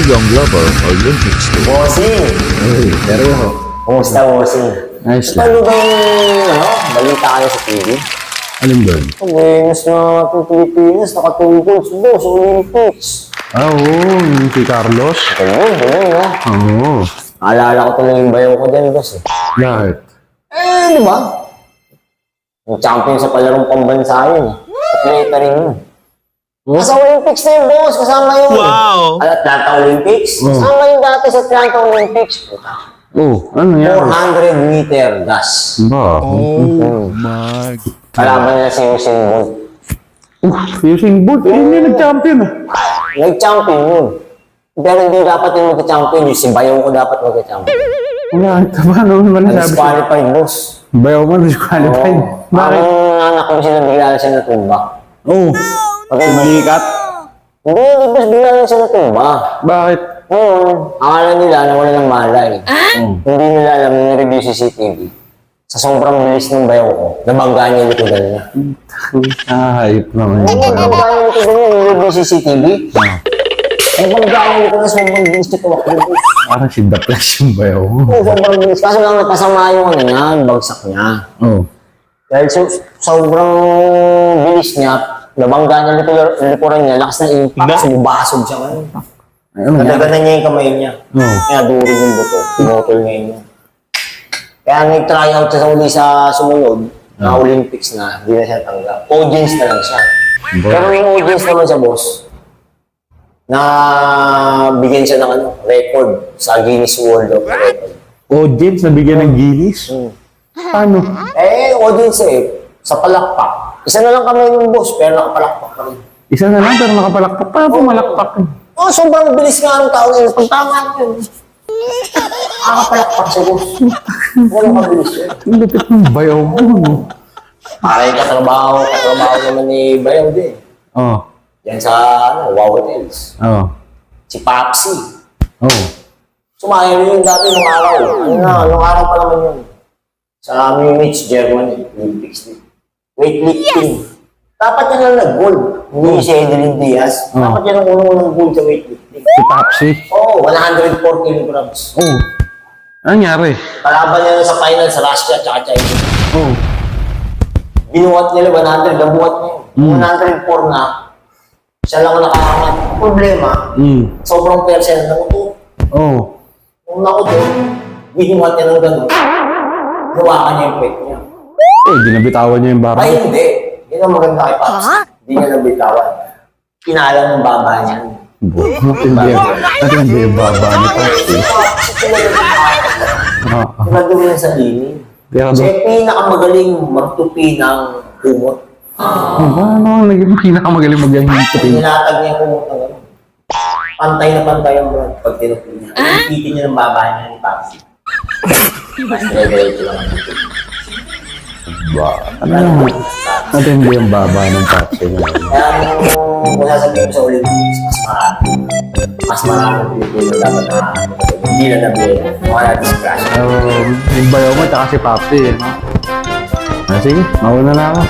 young lover, Olympics to. Bossing! Ay, pero Kumusta, Bossing? ayos Paano lang. bang, balita kayo sa TV? Alin doon? Ang Venus na ating Pilipinas, nakatungkol sa boss, Olympics. Ah, oo, yung si Carlos. Ganun, no? Oo. Naalala ko tuloy yung bayaw ko dyan, boss. Bakit? Di ba? Yung champion sa palarong pambansa yun. Atleta rin yun. Sa Olympics na yun, boss. Kasama yun. Wow! Atlanta Olympics. Kasama yun dati sa Atlanta Olympics. Oh, ano yan? 400 meter gas. Ba? My Kalaban niya si Usain Bolt. Using Bolt. Eh, hindi nag-champion ah. Nag-champion yun. Pero hindi dapat yung magka-champion. Yung si Bayaw ko dapat magka-champion. Wala, paano naman nasabi? Disqualified, boss. Bayaw mo, disqualified. Bakit? Parang anak ko sila bigla na siya natumba. Oh, malikat. Hindi, boss, bigla na siya natumba. Bakit? Akala nila na wala ng malay. Hindi nila alam na review CCTV. Sa sobrang bilis ng bayaw ko, nabanggaan niya yung likodan niya. Hype naman yung bayaw. Nabanggaan niya yung likodan niya, yung review CCTV. Nabanggaan niya yung likodan, sobrang bilis niya tumakbo. Parang si The Flash yung bayaw. Sobrang bilis. Kaso lang napasama yung ano niya, bagsak niya. Oh. Dahil sobrang bilis niya, nabanggaan niya yung likuran niya, lakas ng impact, sumubasog siya ngayon. Ayun nga. Nadaganan niya yung kamay niya. Kaya durig yung buto. Pinotol niya yun. Kaya nag-try out siya sa uli sa sumunod, na Olympics na, hindi na siya tanggap. Audience na lang siya. Pero yung audience naman siya, boss, na bigyan siya ng record sa Guinness World of Record. Audience na bigyan ng Guinness? Paano? Audience sa palakpak. Isa na lang kami yung boss, pero nakapalakpak kami. Isa na lang pero nakapalakpak. Paano pumalakpak? Sobrang bilis nga ng tao nila. Pag tama yun, nakapalakpak siya, boss. Walang kabilis yun. Ang lupit ng bayaw mo. Para yung katrabaho naman ni Bayaw din. Oh. Yan sa Wow Hotels. Oh. Si Papsi. Oh. Sumayo yun dati nung araw. Nung araw pa naman yun. Sa Munich, Germany, Olympics din. Weightlifting. Dapat yan lang nag-gold. Hindi si Edelyn Diaz. Dapat yan ang unang gold sa weightlifting. Si Papsi. 104 kilograms. Oh. Ano nangyari? Kalaban niya sa final sa Russia at China. Oh. Binuhat nila 100, nabuhat niya yun. 104 na. Siya lang nakakangat. Problema, sobrang persa na nakuto. Oh. Nung nakuto, binuhat niya ng gano'n. Hawakan niya yung pet niya. Eh, dinabitawan niya yung barang. Ay, hindi. Yun ang maganda kay Paps. Hindi niya nabitawan. Kinala ng baba niya. Hindi yung baba ni Papsi. Pinagawin niya sa lining. Pero Siya pinakamagaling magtupi ng kumot. ano naging pinakamagaling mag-ganyan? Nilatag niya yung kumot ng gano'n. Pantay na pantay ang brand pag tinupi niya. Ipitin niya ng baba niya ni Papsi. Diretso lang. Ba? Ano naman? Hindi yung baba ng Papsi na. Kaya kung sasabihin ko sa Olympics, mas marami Pilipino dapat na hindi na nabili. Mga na-discrash. Yung bayaw mo, tsaka si Papsi. Sige, mauna na ako.